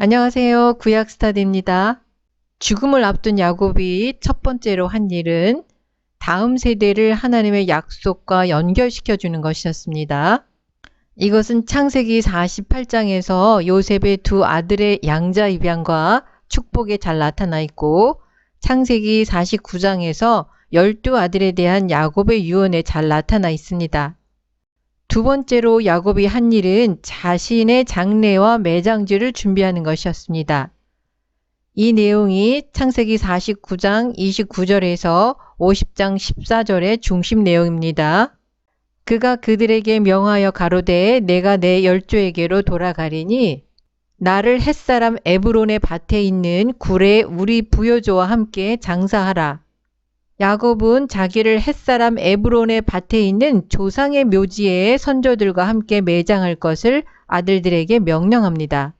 안녕하세요. 구약스타디입니다. 죽음을 앞둔 야곱이 첫 번째로 한 일은 다음 세대를 하나님의 약속과 연결시켜 주는 것이었습니다. 이것은 창세기 48장에서 요셉의 두 아들의 양자 입양과 축복에 잘 나타나 있고, 창세기 49장에서 12아들에 대한 야곱의 유언에 잘 나타나 있습니다. 두 번째로 야곱이 한 일은 자신의 장례와 매장지를 준비하는 것이었습니다. 이 내용이 창세기 49장 29절에서 50장 14절의 중심 내용입니다. 그가 그들에게 명하여 가로되 내가 내 열조에게로 돌아가리니 나를 햇사람 에브론의 밭에 있는 굴에 우리 부여조와 함께 장사하라. 야곱은 자기를 햇사람 에브론의 밭에 있는 조상의 묘지에 선조들과 함께 매장할 것을 아들들에게 명령합니다.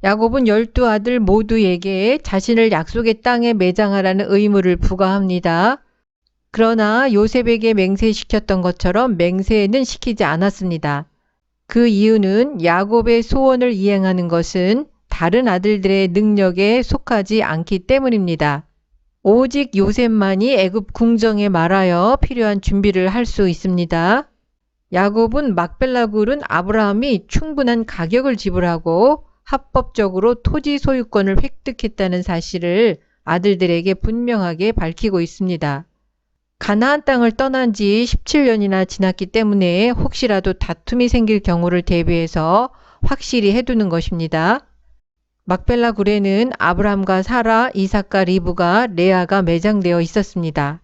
야곱은 12아들 모두에게 자신을 약속의 땅에 매장하라는 의무를 부과합니다. 그러나 요셉에게 맹세시켰던 것처럼 맹세는 시키지 않았습니다. 그 이유는 야곱의 소원을 이행하는 것은 다른 아들들의 능력에 속하지 않기 때문입니다. 오직 요셉만이 애굽 궁정에 말하여 필요한 준비를 할 수 있습니다. 야곱은 막벨라 굴은 아브라함이 충분한 가격을 지불하고 합법적으로 토지 소유권을 획득했다는 사실을 아들들에게 분명하게 밝히고 있습니다. 가나안 땅을 떠난 지 17년이나 지났기 때문에 혹시라도 다툼이 생길 경우를 대비해서 확실히 해두는 것입니다. 막벨라 굴에는 아브람과 사라, 이삭과 리브가 레아가 매장되어 있었습니다.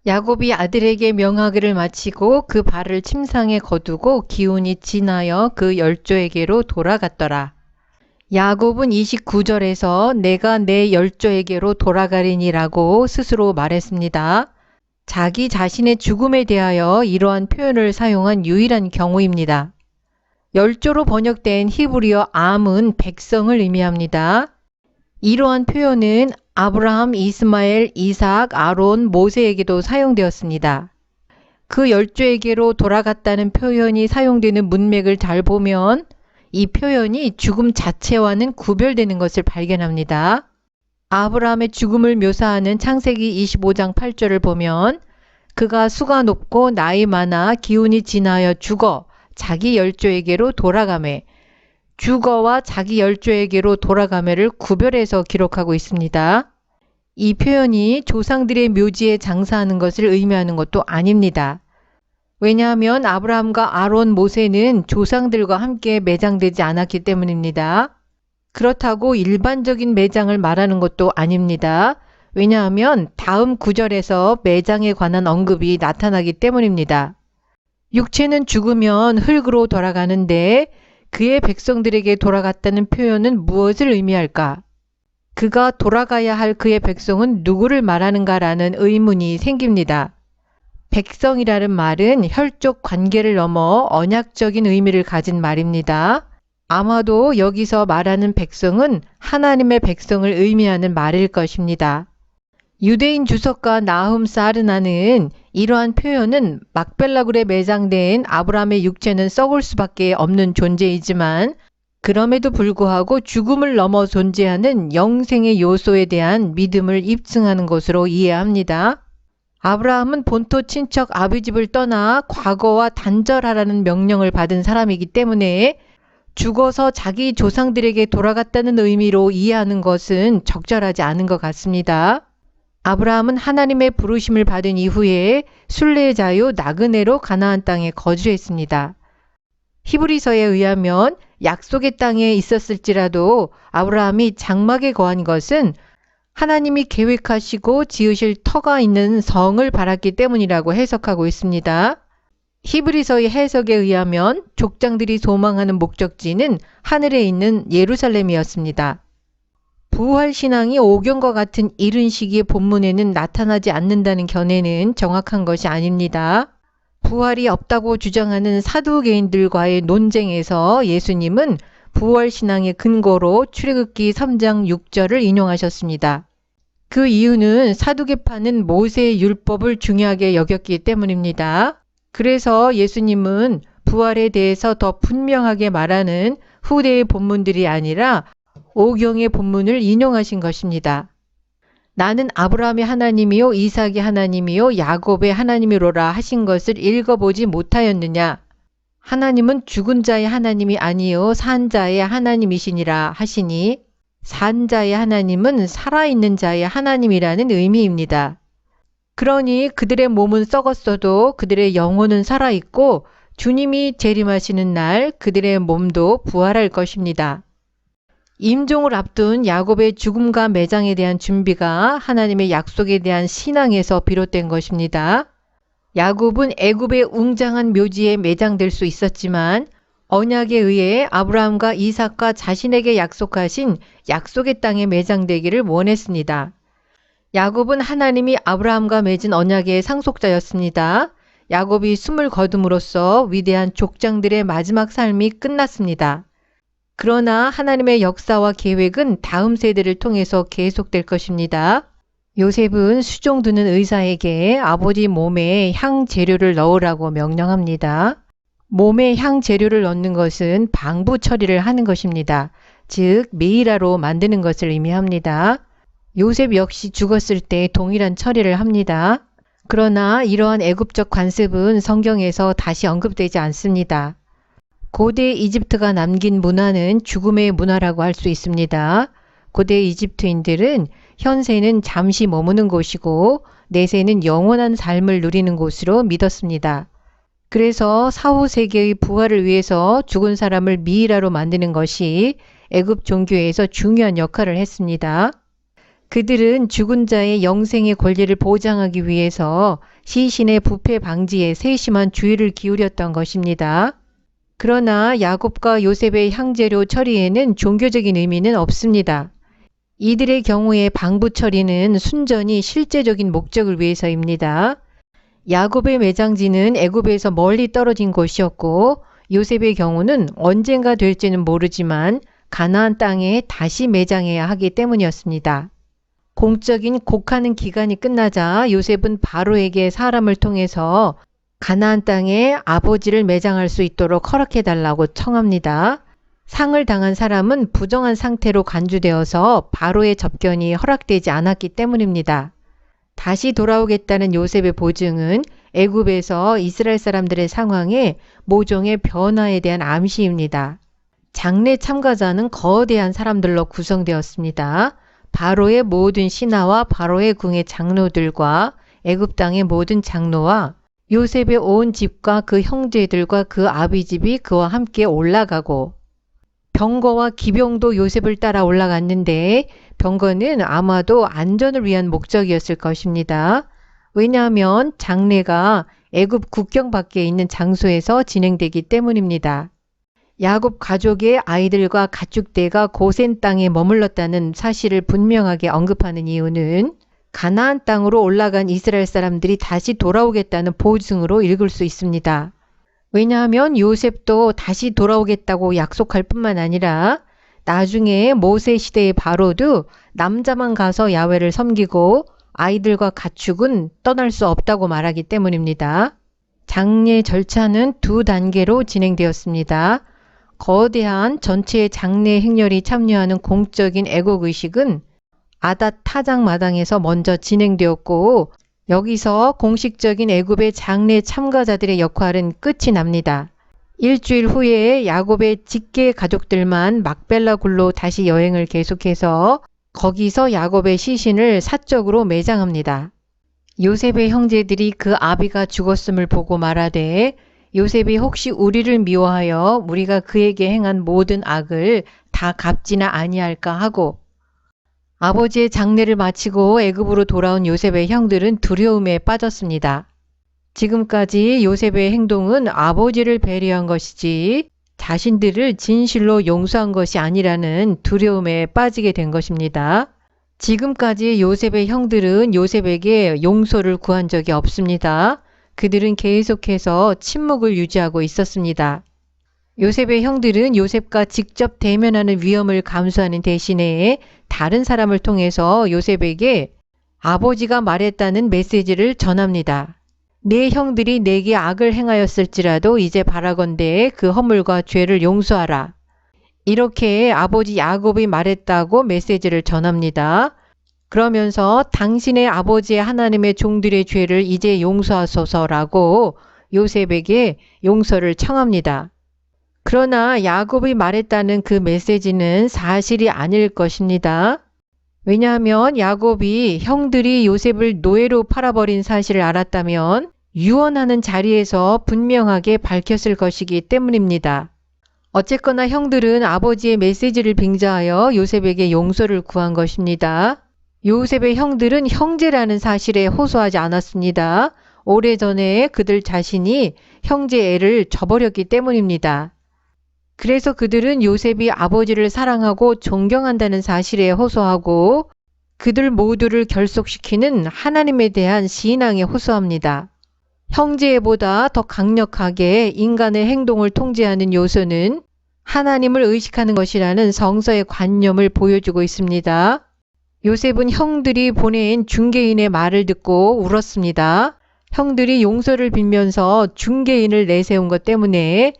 야곱이 아들에게 명하기를 마치고 그 발을 침상에 거두고 기운이 지나여 그 열조에게로 돌아갔더라. 야곱은 29절에서 내가 내 열조에게로 돌아가리니라고 스스로 말했습니다. 자기 자신의 죽음에 대하여 이러한 표현을 사용한 유일한 경우입니다. 열조로 번역된 히브리어 암은 백성을 의미합니다. 이러한 표현은 아브라함, 이스마엘, 이삭, 아론, 모세에게도 사용되었습니다. 그 열조에게로 돌아갔다는 표현이 사용되는 문맥을 잘 보면 이 표현이 죽음 자체와는 구별되는 것을 발견합니다. 아브라함의 죽음을 묘사하는 창세기 25장 8절을 보면 그가 수가 높고 나이 많아 기운이 지나여 죽어 자기 열조에게로 돌아가매, 죽어와 자기 열조에게로 돌아가매를 구별해서 기록하고 있습니다. 이 표현이 조상들의 묘지에 장사하는 것을 의미하는 것도 아닙니다. 왜냐하면 아브라함과 아론, 모세는 조상들과 함께 매장되지 않았기 때문입니다. 그렇다고 일반적인 매장을 말하는 것도 아닙니다. 왜냐하면 다음 구절에서 매장에 관한 언급이 나타나기 때문입니다. 육체는 죽으면 흙으로 돌아가는데 그의 백성들에게 돌아갔다는 표현은 무엇을 의미할까? 그가 돌아가야 할 그의 백성은 누구를 말하는가라는 의문이 생깁니다. 백성이라는 말은 혈족 관계를 넘어 언약적인 의미를 가진 말입니다. 아마도 여기서 말하는 백성은 하나님의 백성을 의미하는 말일 것입니다. 유대인 주석가 나훔 사르나는 이러한 표현은 막벨라 굴에 매장된 아브라함의 육체는 썩을 수밖에 없는 존재이지만 그럼에도 불구하고 죽음을 넘어 존재하는 영생의 요소에 대한 믿음을 입증하는 것으로 이해합니다. 아브라함은 본토 친척 아비집을 떠나 과거와 단절하라는 명령을 받은 사람이기 때문에 죽어서 자기 조상들에게 돌아갔다는 의미로 이해하는 것은 적절하지 않은 것 같습니다. 아브라함은 하나님의 부르심을 받은 이후에 순례의 자유 나그네로 가나안 땅에 거주했습니다. 히브리서에 의하면 약속의 땅에 있었을지라도 아브라함이 장막에 거한 것은 하나님이 계획하시고 지으실 터가 있는 성을 바랐기 때문이라고 해석하고 있습니다. 히브리서의 해석에 의하면 족장들이 소망하는 목적지는 하늘에 있는 예루살렘이었습니다. 부활신앙이 오경과 같은 이른 시기의 본문에는 나타나지 않는다는 견해는 정확한 것이 아닙니다. 부활이 없다고 주장하는 사두개인들과의 논쟁에서 예수님은 부활신앙의 근거로 출애굽기 3장 6절을 인용하셨습니다. 그 이유는 사두개파는 모세의 율법을 중요하게 여겼기 때문입니다. 그래서 예수님은 부활에 대해서 더 분명하게 말하는 후대의 본문들이 아니라 오경의 본문을 인용하신 것입니다. 나는 아브라함의 하나님이요 이삭의 하나님이요 야곱의 하나님이로라 하신 것을 읽어보지 못하였느냐. 하나님은 죽은 자의 하나님이 아니요 산 자의 하나님이시니라 하시니 산 자의 하나님은 살아있는 자의 하나님이라는 의미입니다. 그러니 그들의 몸은 썩었어도 그들의 영혼은 살아있고 주님이 재림하시는 날 그들의 몸도 부활할 것입니다. 임종을 앞둔 야곱의 죽음과 매장에 대한 준비가 하나님의 약속에 대한 신앙에서 비롯된 것입니다. 야곱은 애굽의 웅장한 묘지에 매장될 수 있었지만 언약에 의해 아브라함과 이삭과 자신에게 약속하신 약속의 땅에 매장되기를 원했습니다. 야곱은 하나님이 아브라함과 맺은 언약의 상속자였습니다. 야곱이 숨을 거둠으로써 위대한 족장들의 마지막 삶이 끝났습니다. 그러나 하나님의 역사와 계획은 다음 세대를 통해서 계속될 것입니다. 요셉은 수종 드는 의사에게 아버지 몸에 향 재료를 넣으라고 명령합니다. 몸에 향 재료를 넣는 것은 방부 처리를 하는 것입니다. 즉 미이라로 만드는 것을 의미합니다. 요셉 역시 죽었을 때 동일한 처리를 합니다. 그러나 이러한 애굽적 관습은 성경에서 다시 언급되지 않습니다. 고대 이집트가 남긴 문화는 죽음의 문화라고 할 수 있습니다. 고대 이집트인들은 현세는 잠시 머무는 곳이고 내세는 영원한 삶을 누리는 곳으로 믿었습니다. 그래서 사후 세계의 부활을 위해서 죽은 사람을 미이라로 만드는 것이 애굽 종교에서 중요한 역할을 했습니다. 그들은 죽은 자의 영생의 권리를 보장하기 위해서 시신의 부패 방지에 세심한 주의를 기울였던 것입니다. 그러나 야곱과 요셉의 향재료 처리에는 종교적인 의미는 없습니다. 이들의 경우에 방부 처리는 순전히 실제적인 목적을 위해서입니다. 야곱의 매장지는 애굽에서 멀리 떨어진 곳이었고 요셉의 경우는 언젠가 될지는 모르지만 가나안 땅에 다시 매장해야 하기 때문이었습니다. 공적인 곡하는 기간이 끝나자 요셉은 바로에게 사람을 통해서 가나안 땅에 아버지를 매장할 수 있도록 허락해달라고 청합니다. 상을 당한 사람은 부정한 상태로 간주되어서 바로의 접견이 허락되지 않았기 때문입니다. 다시 돌아오겠다는 요셉의 보증은 애굽에서 이스라엘 사람들의 상황에 모종의 변화에 대한 암시입니다. 장례 참가자는 거대한 사람들로 구성되었습니다. 바로의 모든 신하와 바로의 궁의 장로들과 애굽 땅의 모든 장로와 요셉의 온 집과 그 형제들과 그 아비집이 그와 함께 올라가고 병거와 기병도 요셉을 따라 올라갔는데 병거는 아마도 안전을 위한 목적이었을 것입니다. 왜냐하면 장례가 애굽 국경 밖에 있는 장소에서 진행되기 때문입니다. 야곱 가족의 아이들과 가축대가 고센 땅에 머물렀다는 사실을 분명하게 언급하는 이유는 가나안 땅으로 올라간 이스라엘 사람들이 다시 돌아오겠다는 보증으로 읽을 수 있습니다. 왜냐하면 요셉도 다시 돌아오겠다고 약속할 뿐만 아니라 나중에 모세 시대의 바로도 남자만 가서 야훼를 섬기고 아이들과 가축은 떠날 수 없다고 말하기 때문입니다. 장례 절차는 두 단계로 진행되었습니다. 거대한 전체의 장례 행렬이 참여하는 공적인 애국의식은 아닷 타작 마당에서 먼저 진행되었고 여기서 공식적인 애굽의 장례 참가자들의 역할은 끝이 납니다. 일주일 후에 야곱의 직계 가족들만 막벨라 굴로 다시 여행을 계속해서 거기서 야곱의 시신을 사적으로 매장합니다. 요셉의 형제들이 그 아비가 죽었음을 보고 말하되 요셉이 혹시 우리를 미워하여 우리가 그에게 행한 모든 악을 다 갚지나 아니할까 하고 아버지의 장례를 마치고 애굽으로 돌아온 요셉의 형들은 두려움에 빠졌습니다. 지금까지 요셉의 행동은 아버지를 배려한 것이지 자신들을 진실로 용서한 것이 아니라는 두려움에 빠지게 된 것입니다. 지금까지 요셉의 형들은 요셉에게 용서를 구한 적이 없습니다. 그들은 계속해서 침묵을 유지하고 있었습니다. 요셉의 형들은 요셉과 직접 대면하는 위험을 감수하는 대신에 다른 사람을 통해서 요셉에게 아버지가 말했다는 메시지를 전합니다. 내 형들이 내게 악을 행하였을지라도 이제 바라건대 그 허물과 죄를 용서하라. 이렇게 아버지 야곱이 말했다고 메시지를 전합니다. 그러면서 당신의 아버지의 하나님의 종들의 죄를 이제 용서하소서라고 요셉에게 용서를 청합니다. 그러나 야곱이 말했다는 그 메시지는 사실이 아닐 것입니다. 왜냐하면 야곱이 형들이 요셉을 노예로 팔아버린 사실을 알았다면 유언하는 자리에서 분명하게 밝혔을 것이기 때문입니다. 어쨌거나 형들은 아버지의 메시지를 빙자하여 요셉에게 용서를 구한 것입니다. 요셉의 형들은 형제라는 사실에 호소하지 않았습니다. 오래전에 그들 자신이 형제 애를 저버렸기 때문입니다. 그래서 그들은 요셉이 아버지를 사랑하고 존경한다는 사실에 호소하고 그들 모두를 결속시키는 하나님에 대한 신앙에 호소합니다. 형제보다 더 강력하게 인간의 행동을 통제하는 요소는 하나님을 의식하는 것이라는 성서의 관념을 보여주고 있습니다. 요셉은 형들이 보낸 중개인의 말을 듣고 울었습니다. 형들이 용서를 빌면서 중개인을 내세운 것 때문에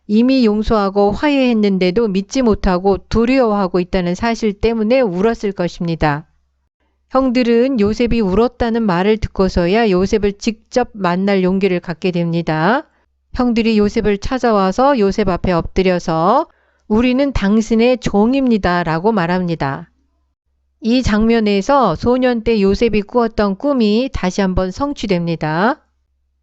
이미 용서하고 화해했는데도 믿지 못하고 두려워하고 있다는 사실 때문에 울었을 것입니다. 형들은 요셉이 울었다는 말을 듣고서야 요셉을 직접 만날 용기를 갖게 됩니다. 형들이 요셉을 찾아와서 요셉 앞에 엎드려서 우리는 당신의 종입니다 라고 말합니다. 이 장면에서 소년 때 요셉이 꾸었던 꿈이 다시 한번 성취됩니다.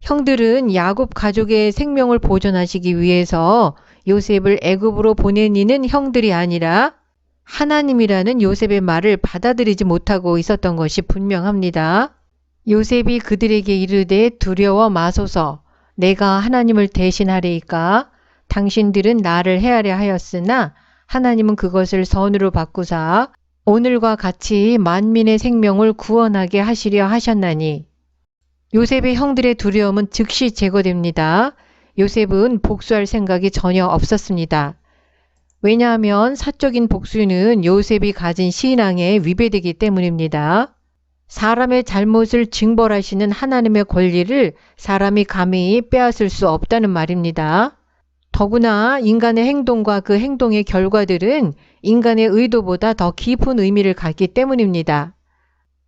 형들은 야곱 가족의 생명을 보존하시기 위해서 요셉을 애굽으로 보낸 이는 형들이 아니라 하나님이라는 요셉의 말을 받아들이지 못하고 있었던 것이 분명합니다. 요셉이 그들에게 이르되 두려워 마소서 내가 하나님을 대신하리이까 당신들은 나를 해하려 하였으나 하나님은 그것을 선으로 바꾸사 오늘과 같이 만민의 생명을 구원하게 하시려 하셨나니 요셉의 형들의 두려움은 즉시 제거됩니다. 요셉은 복수할 생각이 전혀 없었습니다. 왜냐하면 사적인 복수는 요셉이 가진 신앙에 위배되기 때문입니다. 사람의 잘못을 징벌하시는 하나님의 권리를 사람이 감히 빼앗을 수 없다는 말입니다. 더구나 인간의 행동과 그 행동의 결과들은 인간의 의도보다 더 깊은 의미를 갖기 때문입니다.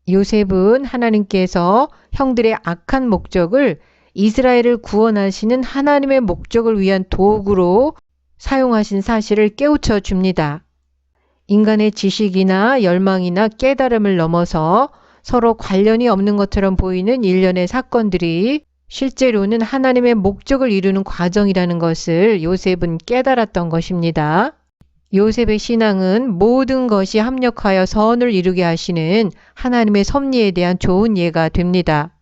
요셉은 하나님께서 형들의 악한 목적을 이스라엘을 구원하시는 하나님의 목적을 위한 도구로 사용하신 사실을 깨우쳐 줍니다. 인간의 지식이나 열망이나 깨달음을 넘어서 서로 관련이 없는 것처럼 보이는 일련의 사건들이 실제로는 하나님의 목적을 이루는 과정이라는 것을 요셉은 깨달았던 것입니다. 요셉의 신앙은 모든 것이 합력하여 선을 이루게 하시는 하나님의 섭리에 대한 좋은 예가 됩니다.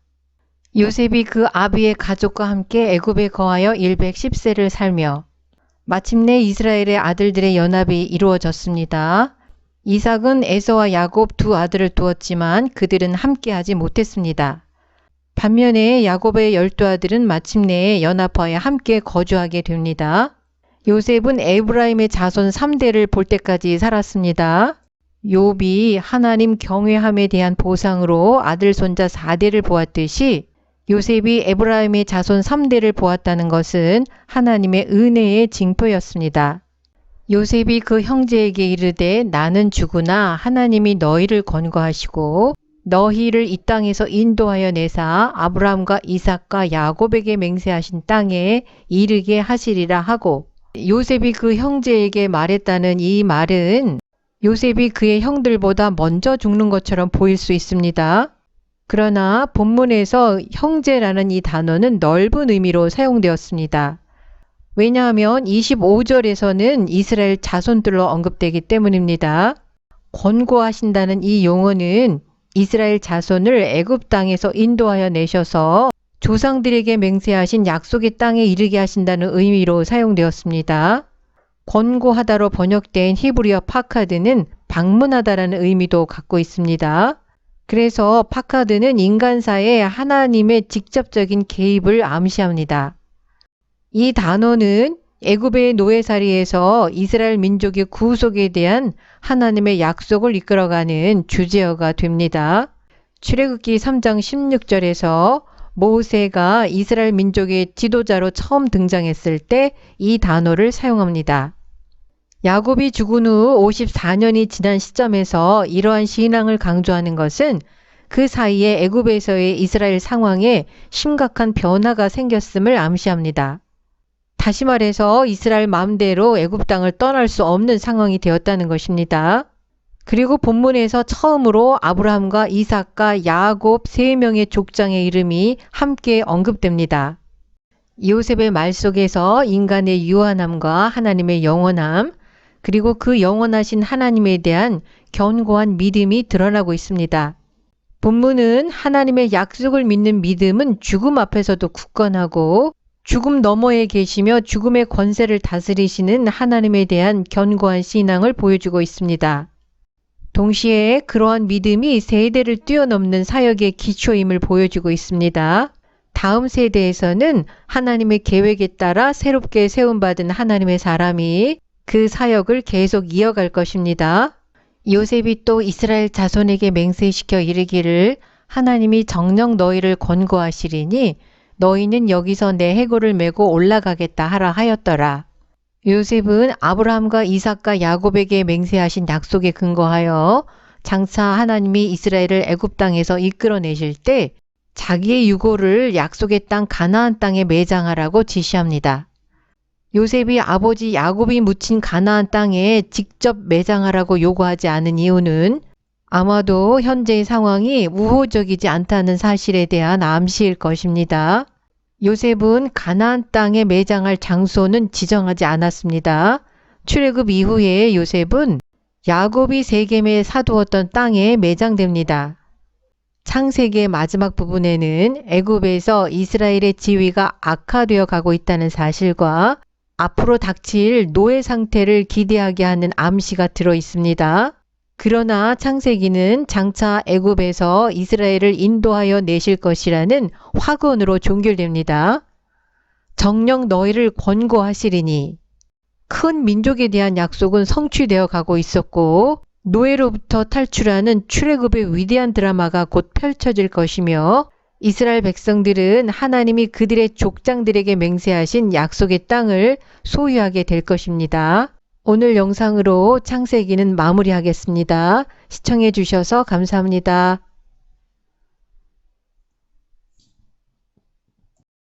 요셉이 그 아비의 가족과 함께 애굽에 거하여 110세를 살며 마침내 이스라엘의 아들들의 연합이 이루어졌습니다. 이삭은 에서와 야곱 두 아들을 두었지만 그들은 함께하지 못했습니다. 반면에 야곱의 12아들은 마침내 연합하여 함께 거주하게 됩니다. 요셉은 에브라임의 자손 3대를 볼 때까지 살았습니다. 욥이 하나님 경외함에 대한 보상으로 아들 손자 4대를 보았듯이 요셉이 에브라임의 자손 3대를 보았다는 것은 하나님의 은혜의 징표였습니다. 요셉이 그 형제에게 이르되 나는 죽으나 하나님이 너희를 권고하시고 너희를 이 땅에서 인도하여 내사 아브라함과 이삭과 야곱에게 맹세하신 땅에 이르게 하시리라 하고 요셉이 그 형제에게 말했다는 이 말은 요셉이 그의 형들보다 먼저 죽는 것처럼 보일 수 있습니다. 그러나 본문에서 형제라는 이 단어는 넓은 의미로 사용되었습니다. 왜냐하면 25절에서는 이스라엘 자손들로 언급되기 때문입니다. 권고하신다는 이 용어는 이스라엘 자손을 애굽 땅에서 인도하여 내셔서 조상들에게 맹세하신 약속의 땅에 이르게 하신다는 의미로 사용되었습니다. 권고하다로 번역된 히브리어 파카드는 방문하다라는 의미도 갖고 있습니다. 그래서 파카드는 인간사에 하나님의 직접적인 개입을 암시합니다. 이 단어는 애굽의 노예살이에서 이스라엘 민족의 구속에 대한 하나님의 약속을 이끌어가는 주제어가 됩니다. 출애굽기 3장 16절에서 모세가 이스라엘 민족의 지도자로 처음 등장했을 때 이 단어를 사용합니다. 야곱이 죽은 후 54년이 지난 시점에서 이러한 신앙을 강조하는 것은 그 사이에 애굽에서의 이스라엘 상황에 심각한 변화가 생겼음을 암시합니다. 다시 말해서 이스라엘 마음대로 애굽 땅을 떠날 수 없는 상황이 되었다는 것입니다. 그리고 본문에서 처음으로 아브라함과 이삭과 야곱 3명의 족장의 이름이 함께 언급됩니다. 요셉의 말 속에서 인간의 유한함과 하나님의 영원함, 그리고 그 영원하신 하나님에 대한 견고한 믿음이 드러나고 있습니다. 본문은 하나님의 약속을 믿는 믿음은 죽음 앞에서도 굳건하고 죽음 너머에 계시며 죽음의 권세를 다스리시는 하나님에 대한 견고한 신앙을 보여주고 있습니다. 동시에 그러한 믿음이 세대를 뛰어넘는 사역의 기초임을 보여주고 있습니다. 다음 세대에서는 하나님의 계획에 따라 새롭게 세움받은 하나님의 사람이 그 사역을 계속 이어갈 것입니다. 요셉이 또 이스라엘 자손에게 맹세시켜 이르기를 하나님이 정녕 너희를 권고하시리니 너희는 여기서 내 해골을 메고 올라가겠다 하라 하였더라. 요셉은 아브라함과 이삭과 야곱에게 맹세하신 약속에 근거하여 장차 하나님이 이스라엘을 애굽 땅에서 이끌어내실 때 자기의 유고를 약속의 땅 가나안 땅에 매장하라고 지시합니다. 요셉이 아버지 야곱이 묻힌 가나안 땅에 직접 매장하라고 요구하지 않은 이유는 아마도 현재의 상황이 우호적이지 않다는 사실에 대한 암시일 것입니다. 요셉은 가나안 땅에 매장할 장소는 지정하지 않았습니다. 출애굽 이후에 요셉은 야곱이 세겜에 사두었던 땅에 매장됩니다. 창세기의 마지막 부분에는 애굽에서 이스라엘의 지위가 악화되어 가고 있다는 사실과 앞으로 닥칠 노예 상태를 기대하게 하는 암시가 들어 있습니다. 그러나 창세기는 장차 애굽에서 이스라엘을 인도하여 내실 것이라는 확언으로 종결됩니다. 정녕 너희를 권고하시리니 큰 민족에 대한 약속은 성취되어 가고 있었고 노예로부터 탈출하는 출애굽의 위대한 드라마가 곧 펼쳐질 것이며 이스라엘 백성들은 하나님이 그들의 족장들에게 맹세하신 약속의 땅을 소유하게 될 것입니다. 오늘 영상으로 창세기는 마무리하겠습니다. 시청해 주셔서 감사합니다.